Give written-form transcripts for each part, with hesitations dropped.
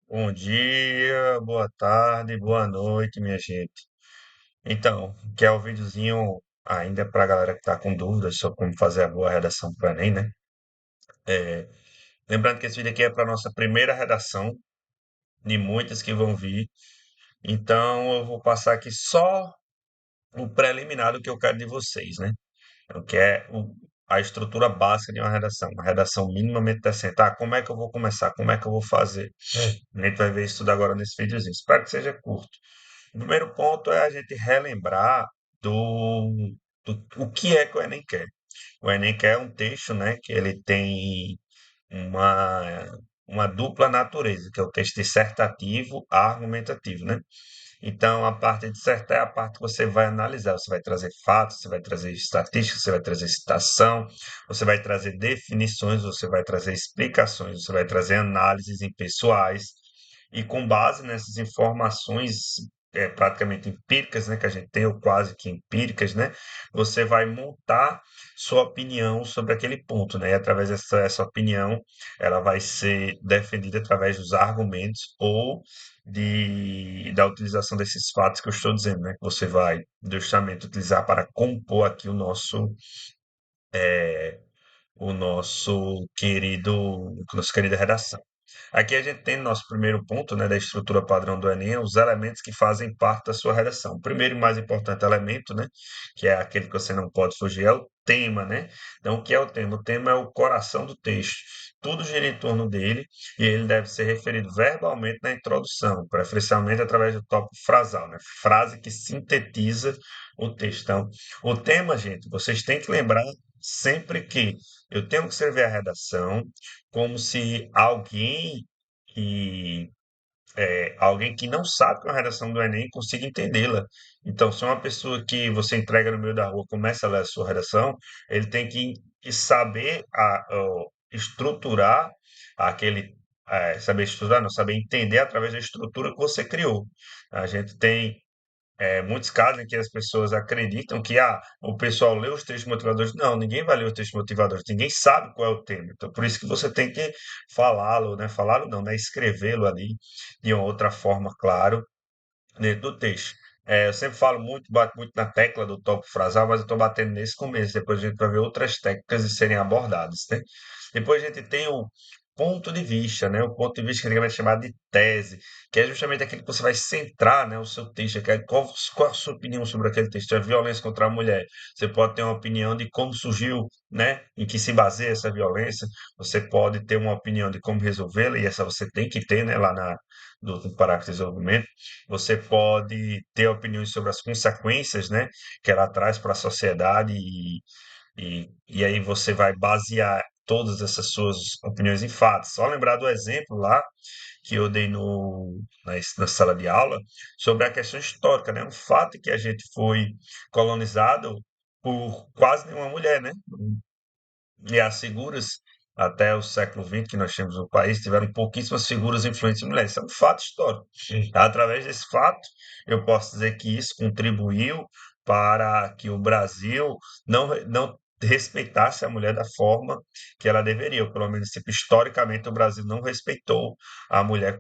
Bom dia, boa tarde, boa noite, minha gente. Então, que é o videozinho ainda para a galera que está com dúvidas sobre como fazer a boa redação para o Enem, né? É, lembrando que esse vídeo aqui é para nossa primeira redação, de muitas que vão vir. Então, eu vou passar aqui só o preliminar do que eu quero de vocês, né? O que é a estrutura básica de uma redação minimamente decente. Ah, como é que eu vou começar? Como é que eu vou fazer? A gente vai ver isso tudo agora nesse videozinho. Espero que seja curto. O primeiro ponto é a gente relembrar do o que é que o Enem quer. O Enem quer um texto, né, que ele tem uma, uma dupla natureza, que é o texto dissertativo argumentativo, né? Então, a parte dissertar é a parte que você vai analisar. Você vai trazer fatos, você vai trazer estatísticas, você vai trazer citação, você vai trazer definições, você vai trazer explicações, você vai trazer análises impessoais. E com base nessas informações praticamente empíricas, né, que a gente tem, ou quase que empíricas, né, você vai montar sua opinião sobre aquele ponto, né, e através dessa opinião, ela vai ser defendida através dos argumentos ou da utilização desses fatos que eu estou dizendo, né? Que você vai justamente utilizar para compor aqui o nosso nossa querida redação. Aqui a gente tem nosso primeiro ponto, né, da estrutura padrão do Enem, os elementos que fazem parte da sua redação. O primeiro e mais importante elemento, né, que é aquele que você não pode fugir, é o tema, né? Então, o que é o tema? O tema é o coração do texto. Tudo gira em torno dele e ele deve ser referido verbalmente na introdução, preferencialmente através do tópico frasal, né? Frase que sintetiza o texto. Então, o tema, gente, vocês têm que lembrar sempre que eu tenho que escrever a redação como se que alguém que não sabe com a redação do Enem consiga entendê-la. Então, se uma pessoa que você entrega no meio da rua começa a ler a sua redação, ele tem que saber estruturar aquele. Saber estruturar, não, saber entender através da estrutura que você criou. A gente tem muitos casos em que as pessoas acreditam que o pessoal lê os textos motivadores. Não, ninguém vai ler os textos motivadores, ninguém sabe qual é o tema. Então, por isso que você tem que falá-lo, né? Falá-lo não, né? Escrevê-lo ali de uma outra forma, claro, dentro do texto. Eu sempre falo muito, bato muito na tecla do tópico frasal, mas eu estou batendo nesse começo. Depois a gente vai ver outras técnicas de serem abordadas, né? Depois a gente tem o ponto de vista, né? O ponto de vista que antigamente é chamado de tese, que é justamente aquele que você vai centrar, né, o seu texto, que é qual a sua opinião sobre aquele texto, é violência contra a mulher. Você pode ter uma opinião de como surgiu, né, em que se baseia essa violência. Você pode ter uma opinião de como resolvê-la, e essa você tem que ter, né, lá no parágrafo de desenvolvimento. Você pode ter opiniões sobre as consequências, né, que ela traz para a sociedade e aí você vai basear todas essas suas opiniões em fatos. Só lembrar do exemplo lá que eu dei na sala de aula sobre a questão histórica, né? Um fato que a gente foi colonizado por quase nenhuma mulher, né? E as figuras, até o século XX que nós temos no país, tiveram pouquíssimas figuras influentes em mulheres. Isso é um fato histórico. Através desse fato, eu posso dizer que isso contribuiu para que o Brasil não respeitasse a mulher da forma que ela deveria, ou pelo menos tipo, historicamente o Brasil não respeitou a mulher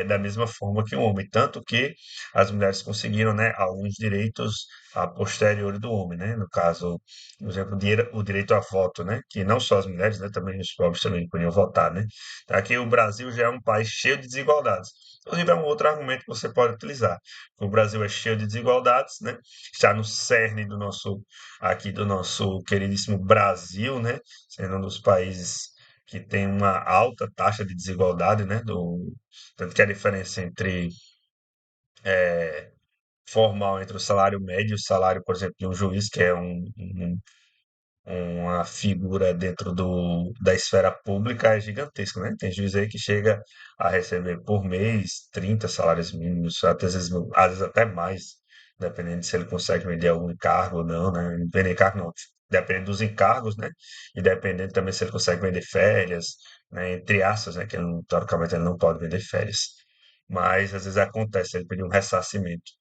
da mesma forma que o homem, tanto que as mulheres conseguiram, né, alguns direitos a posteriori do homem, né, no caso, por exemplo, o direito a voto, né, que não só as mulheres, né, também os pobres também podiam votar, né. Então, aqui o Brasil já é um país cheio de desigualdades. Inclusive, é um outro argumento que você pode utilizar. O Brasil é cheio de desigualdades, né, está no cerne do nosso queridíssimo Brasil, né, sendo um dos países que tem uma alta taxa de desigualdade, né, tanto que a diferença formal entre o salário médio e o salário, por exemplo, de um juiz, que é uma figura dentro da esfera pública, é gigantesco, né? Tem juiz aí que chega a receber por mês 30 salários mínimos, até, às vezes até mais, dependendo se ele consegue vender algum encargo ou não, né? Vender encargo não, dependendo dos encargos, né? E dependendo também se ele consegue vender férias, né? Entre aspas, né? Que ele teoricamente ele não pode vender férias. Mas às vezes acontece, ele pedir um ressarcimento,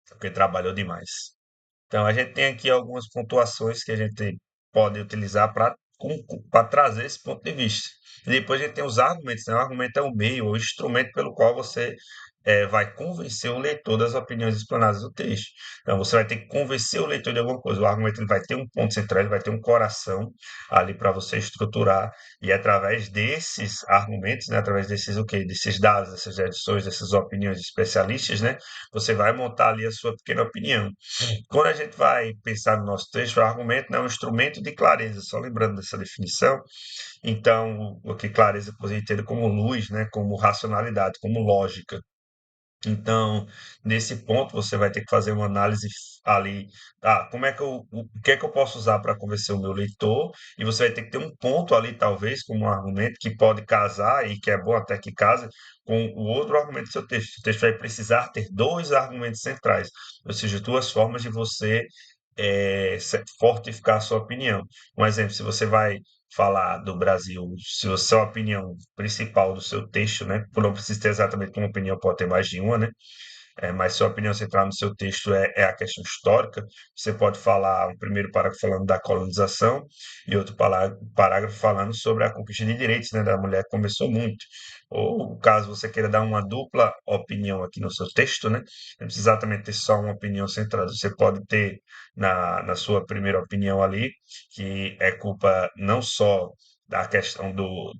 porque trabalhou demais. Então, a gente tem aqui algumas pontuações que a gente pode utilizar para trazer esse ponto de vista. E depois a gente tem os argumentos, né? O argumento é o meio, o instrumento pelo qual você vai convencer o leitor das opiniões explanadas do texto. Então, você vai ter que convencer o leitor de alguma coisa. O argumento ele vai ter um ponto central, ele vai ter um coração ali para você estruturar, e através desses argumentos, né, através desses o quê? Desses dados, dessas edições, dessas opiniões de especialistas, né, você vai montar ali a sua pequena opinião. Quando a gente vai pensar no nosso texto, o argumento né, é um instrumento de clareza, só lembrando dessa definição. Então, o que clareza você entende como luz, né, como racionalidade, como lógica. Então, nesse ponto, você vai ter que fazer uma análise ali, como é que o que é que eu posso usar para convencer o meu leitor? E você vai ter que ter um ponto ali, talvez, como um argumento que pode casar, e que é bom até que case, com o outro argumento do seu texto. O texto vai precisar ter dois argumentos centrais, ou seja, duas formas de você fortificar a sua opinião. Um exemplo, se você vai falar do Brasil, se a sua opinião principal do seu texto, né? Não precisa ter exatamente uma opinião, pode ter mais de uma, né? Mas sua opinião central no seu texto é a questão histórica. Você pode falar um primeiro parágrafo falando da colonização e outro parágrafo falando sobre a conquista de direitos, né, da mulher que começou muito. Ou caso você queira dar uma dupla opinião aqui no seu texto, né, não precisa exatamente ter só uma opinião centrada. Você pode ter na sua primeira opinião ali, que é culpa não só da questão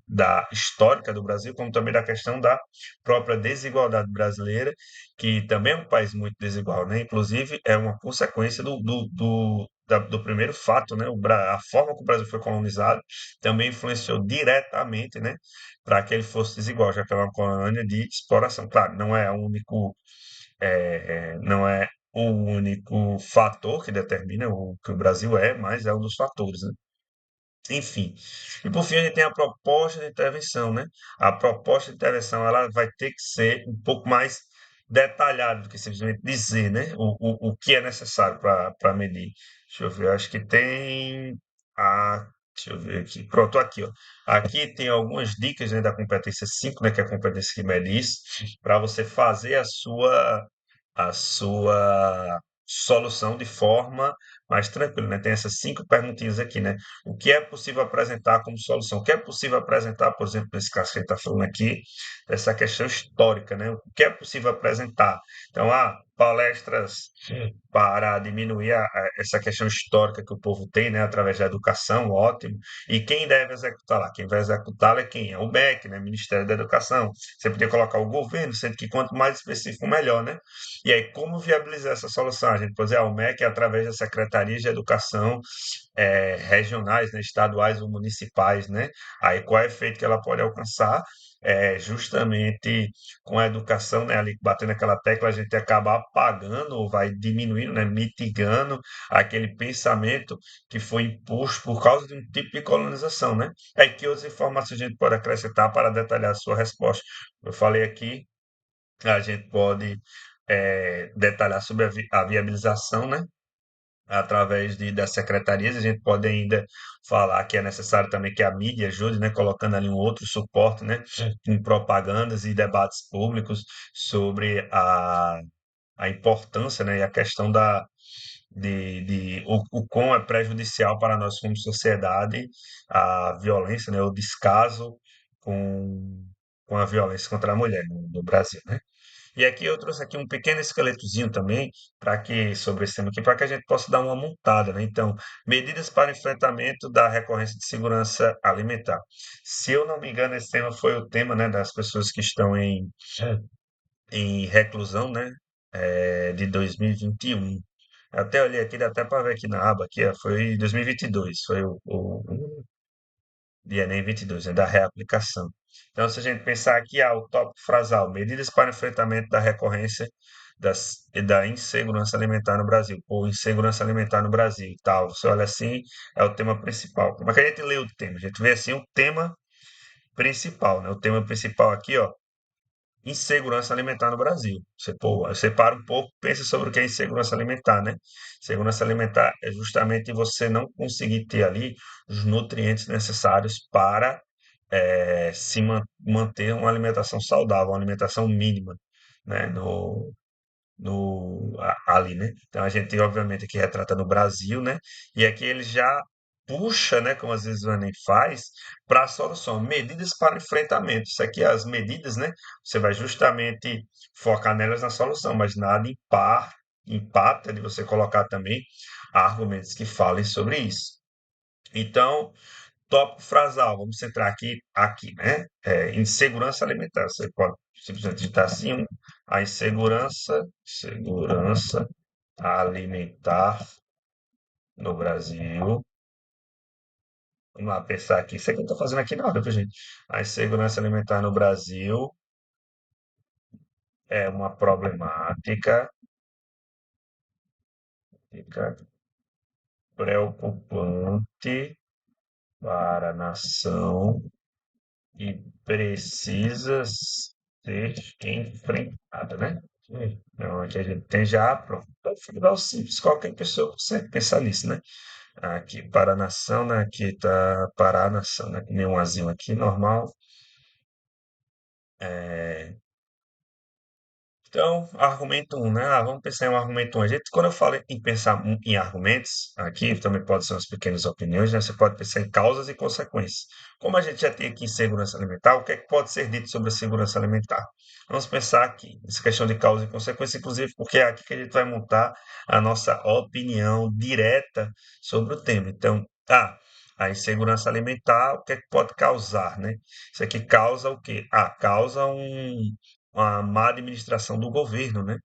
da histórica do Brasil, como também da questão da própria desigualdade brasileira, que também é um país muito desigual, né? Inclusive, é uma consequência do primeiro fato, né? A forma como o Brasil foi colonizado também influenciou diretamente, né? Para que ele fosse desigual, já que é uma colônia de exploração. Claro, não é o único fator que determina o que o Brasil é, mas é um dos fatores, né? Enfim. E por fim, a gente tem a proposta de intervenção, né? A proposta de intervenção ela vai ter que ser um pouco mais detalhada do que simplesmente dizer, né? O que é necessário para medir. Deixa eu ver, eu acho que tem a. Deixa eu ver aqui. Pronto, aqui, ó. Aqui tem algumas dicas, né, da competência 5, né, que é a competência que mede isso, para você fazer a sua solução de forma mais tranquila, né? Tem essas 5 perguntinhas aqui, né? O que é possível apresentar como solução? O que é possível apresentar, por exemplo, nesse caso que a gente está falando aqui, dessa questão histórica, né? O que é possível apresentar? Então, palestras para diminuir essa questão histórica que o povo tem, né, através da educação, ótimo. E quem deve executar lá? Quem vai executá-la é quem? É o MEC, né, Ministério da Educação. Você podia colocar o governo, sendo que quanto mais específico, melhor, né? E aí, como viabilizar essa solução? A gente pode dizer, o MEC é através das secretarias de educação regionais, né, estaduais ou municipais, né? Aí qual é o efeito que ela pode alcançar? Justamente com a educação, né, ali batendo aquela tecla, a gente acaba apagando ou vai diminuindo, né, mitigando aquele pensamento que foi imposto por causa de um tipo de colonização, né? Aí que outras informações a gente pode acrescentar para detalhar a sua resposta? Eu falei aqui, a gente pode detalhar sobre a viabilização, né? Através das secretarias, a gente pode ainda falar que é necessário também que a mídia ajude, né, colocando ali um outro suporte, né, em propagandas e debates públicos sobre a importância, né, e a questão o quão é prejudicial para nós como sociedade a violência, né, o descaso com, com a violência contra a mulher no Brasil, né? E aqui eu trouxe aqui um pequeno esqueletozinho também para que sobre esse tema aqui, para que a gente possa dar uma montada, né? Então, medidas para enfrentamento da recorrência de segurança alimentar. Se eu não me engano, esse tema foi o tema, né, das pessoas que estão em reclusão, né, de 2021. Até olhei aqui, dá até para ver aqui na aba aqui, ó, foi 2022, foi o de Enem 22, né, da reaplicação. Então, se a gente pensar aqui, o tópico frasal, medidas para enfrentamento da recorrência da insegurança alimentar no Brasil, ou insegurança alimentar no Brasil, e tal. Você olha assim, é o tema principal. Como é que a gente lê o tema? A gente vê assim o tema principal, né? O tema principal aqui, ó, insegurança alimentar no Brasil. Você para um pouco, pensa sobre o que é insegurança alimentar, né? Segurança alimentar é justamente você não conseguir ter ali os nutrientes necessários para manter uma alimentação saudável, uma alimentação mínima, né? Ali, né? Então a gente obviamente aqui retrata no Brasil, né? E aqui eles já puxa, né, como às vezes o Enem faz, para a solução, medidas para o enfrentamento. Isso aqui, as medidas, né, você vai justamente focar nelas na solução, mas nada empata de você colocar também argumentos que falem sobre isso. Então, tópico frasal, vamos centrar aqui, né? Insegurança alimentar. Você pode simplesmente digitar assim, a segurança alimentar no Brasil. Vamos lá pensar aqui. Isso aqui eu estou fazendo aqui na hora, viu, gente? A insegurança alimentar no Brasil é uma problemática fica preocupante para a nação e precisa ser enfrentada, né? Então, aqui a gente tem já, pronto, para o simples, qualquer pessoa consegue pensar nisso, né? Aqui, para a nação, né? Aqui tá para a nação, né? Nenhum azinho aqui, normal. É, Então, argumento um, né? Vamos pensar em um argumento um. Quando eu falo em pensar em argumentos, aqui também pode ser umas pequenas opiniões, né? Você pode pensar em causas e consequências. Como a gente já tem aqui segurança alimentar, o que é que pode ser dito sobre a segurança alimentar? Vamos pensar aqui, nessa questão de causa e consequência, inclusive, porque é aqui que a gente vai montar a nossa opinião direta sobre o tema. Então, a insegurança alimentar, o que é que pode causar, né? Isso aqui causa o quê? Causa uma má administração do governo, né?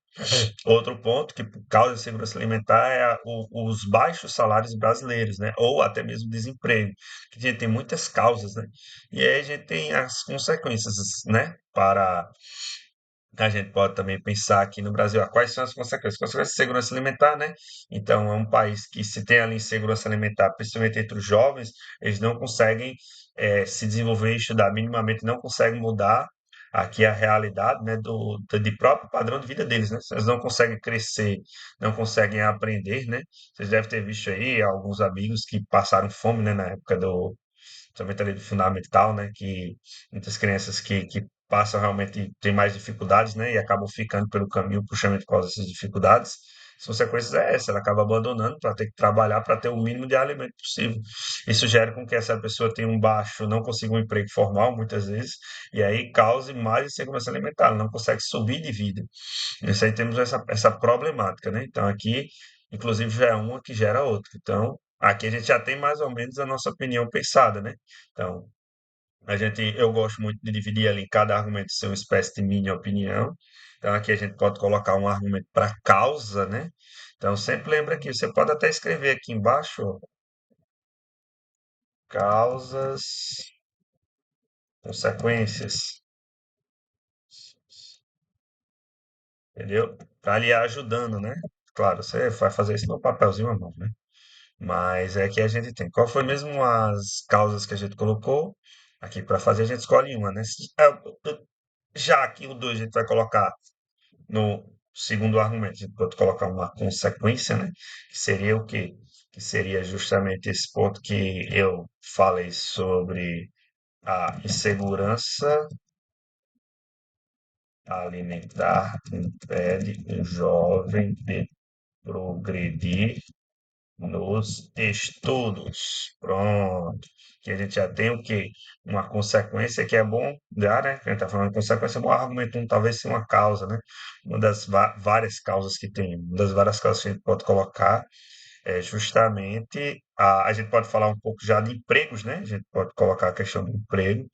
Outro ponto que causa insegurança alimentar é os baixos salários brasileiros, né? Ou até mesmo desemprego, que a gente tem muitas causas, né? E aí a gente tem as consequências, né? Para a gente pode também pensar aqui no Brasil, quais são as consequências? Consequências de segurança alimentar, né? Então, é um país que se tem ali insegurança alimentar, principalmente entre os jovens, eles não conseguem se desenvolver e estudar minimamente, não conseguem mudar aqui a realidade, né, de próprio padrão de vida deles, né? Eles não conseguem crescer, não conseguem aprender, né? Vocês devem ter visto aí alguns amigos que passaram fome, né, na época principalmente ali do fundamental, né, que muitas crianças que passam realmente têm mais dificuldades, né, e acabam ficando pelo caminho justamente por causa dessas dificuldades. As consequências é essa, ela acaba abandonando para ter que trabalhar para ter o mínimo de alimento possível. Isso gera com que essa pessoa tenha um baixo, não consiga um emprego formal muitas vezes, e aí cause mais insegurança alimentar, ela não consegue subir de vida. Isso aí temos essa problemática, né? Então aqui, inclusive, já é uma que gera outra. Então, aqui a gente já tem mais ou menos a nossa opinião pensada, né? Então, eu gosto muito de dividir ali cada argumento ser uma espécie de mini opinião. Então, aqui a gente pode colocar um argumento para causa, né? Então, sempre lembra que você pode até escrever aqui embaixo, ó, causas, consequências, entendeu? Para ali ajudando, né? Claro, você vai fazer isso no papelzinho à mão, né? Mas é que a gente tem. Qual foi mesmo as causas que a gente colocou? Aqui para fazer, a gente escolhe uma, né? Já aqui o 2 a gente vai colocar no segundo argumento, a gente pode colocar uma consequência, né? Que seria o quê? Que seria justamente esse ponto que eu falei sobre a insegurança alimentar impede o jovem de progredir nos estudos. Pronto. Que a gente já tem o quê? Uma consequência que é bom dar, né? A gente está falando de consequência, um argumento, talvez seja uma causa, né? Uma das várias causas que tem, uma das várias causas que a gente pode colocar é justamente a gente pode falar um pouco já de empregos, né? A gente pode colocar a questão do emprego,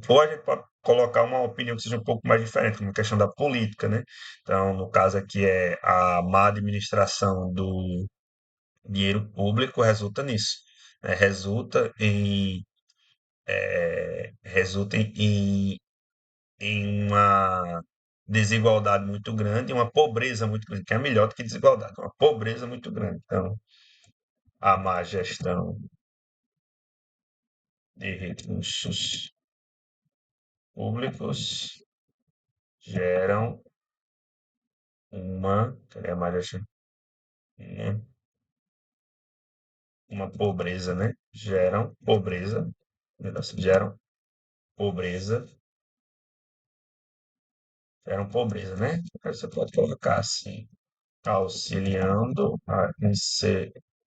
ou a gente pode colocar uma opinião que seja um pouco mais diferente, como a questão da política, né? Então, no caso aqui é a má administração do dinheiro público resulta nisso, né? Resulta em uma desigualdade muito grande, uma pobreza muito grande, que é melhor do que desigualdade, uma pobreza muito grande. Então, a má gestão de recursos públicos geram cadê a má gestão? Uma, uma pobreza, né? Geram pobreza, geram pobreza, né? Aí você pode colocar assim, auxiliando a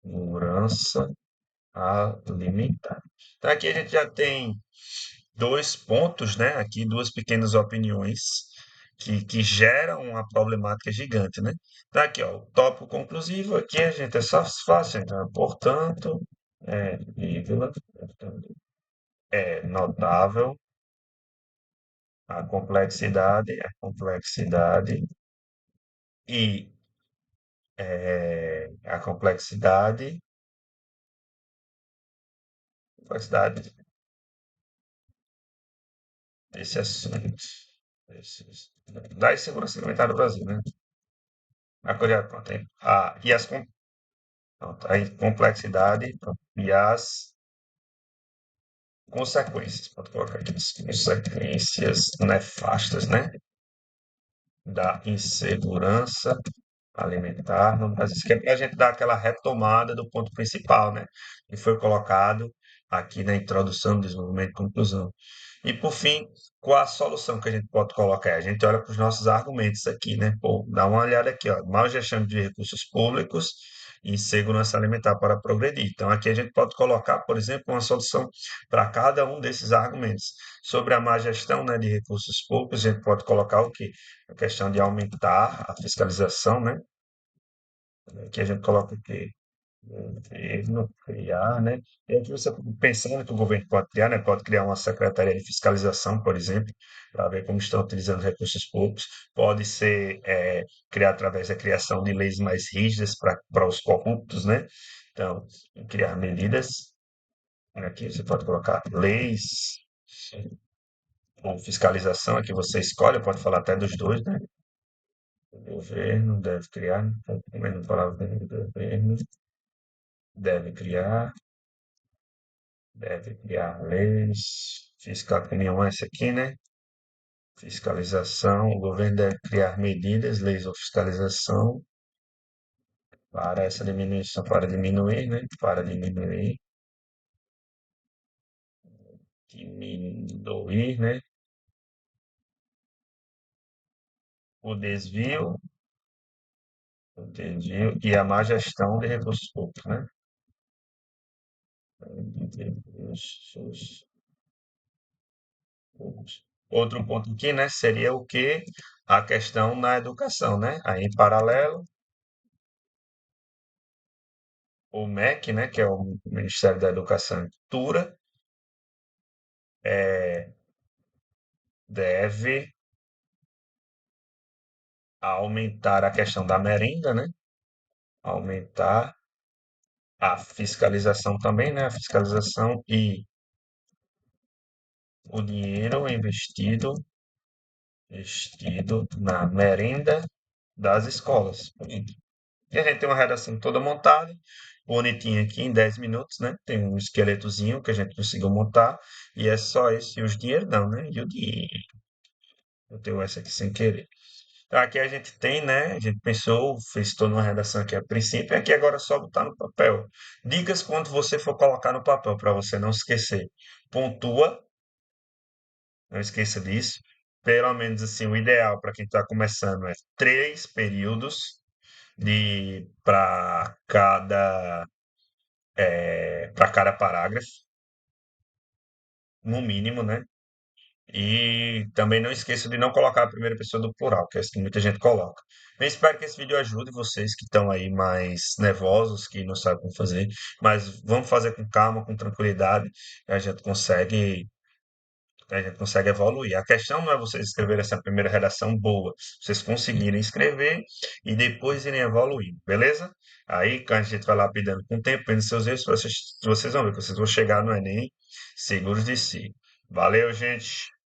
insegurança alimentar. Então aqui a gente já tem dois pontos, né? Aqui duas pequenas opiniões que geram uma problemática gigante, né? Então aqui, ó, o tópico conclusivo aqui a gente é só fácil, então, portanto, vírgula, portanto, é notável a complexidade e a complexidade desse assunto, desses, da insegurança alimentar do Brasil, né? Agora, pronto, pronto, a complexidade pronto, e as consequências, pode colocar aqui, as consequências nefastas, né? Da insegurança alimentar no Brasil. Isso que é para a gente dar aquela retomada do ponto principal, né? Que foi colocado aqui na introdução, desenvolvimento e conclusão. E por fim, qual a solução que a gente pode colocar? A gente olha para os nossos argumentos aqui, né? Pô, dá uma olhada aqui, ó. Mal gestão de recursos públicos e segurança alimentar para progredir. Então, aqui a gente pode colocar, por exemplo, uma solução para cada um desses argumentos. Sobre a má gestão, né, de recursos públicos, a gente pode colocar o quê? A questão de aumentar a fiscalização, né? Aqui a gente coloca o quê? Governo criar, né? E aqui você pensando que o governo pode criar, né? Pode criar uma secretaria de fiscalização, por exemplo, para ver como estão utilizando recursos públicos. Pode ser criar através da criação de leis mais rígidas para os corruptos, né? Então, criar medidas. Aqui você pode colocar leis ou fiscalização, aqui você escolhe, pode falar até dos dois, né? O governo deve criar, não palavra governo deve criar, deve criar leis, fiscal caminhão essa aqui, né? Fiscalização, o governo deve criar medidas, leis ou fiscalização para essa diminuição, para diminuir, né? Para diminuir, né? O desvio, o desvio e a má gestão de recursos públicos, né? Recursos públicos. Outro ponto aqui, né, seria o que? A questão na educação, né? Aí, em paralelo, o MEC, né, que é o Ministério da Educação e Cultura, deve aumentar a questão da merenda, né? Aumentar a fiscalização também, né? A fiscalização e o dinheiro investido na merenda das escolas. E a gente tem uma redação toda montada, bonitinha aqui em 10 minutos, né? Tem um esqueletozinho que a gente conseguiu montar, e é só esse, e os dinheiro não, né? E o dinheiro. Eu tenho essa aqui sem querer. Então, aqui a gente tem, né? A gente pensou, fez toda uma redação aqui a princípio, e aqui agora é só botar no papel. Dicas quando você for colocar no papel, para você não esquecer. Pontua, não esqueça disso. Pelo menos assim, o ideal para quem está começando é 3 períodos de para cada parágrafo, no mínimo, né? E também não esqueça de não colocar a primeira pessoa do plural, que é isso que muita gente coloca. Eu espero que esse vídeo ajude vocês que estão aí mais nervosos, que não sabem como fazer, mas vamos fazer com calma, com tranquilidade, e a gente consegue evoluir. A questão não é vocês escreverem essa primeira redação boa, vocês conseguirem escrever e depois irem evoluindo, beleza? Aí, quando a gente vai lapidando com o tempo, vendo seus erros, vocês vão ver que vocês vão chegar no Enem seguros de si. Valeu, gente!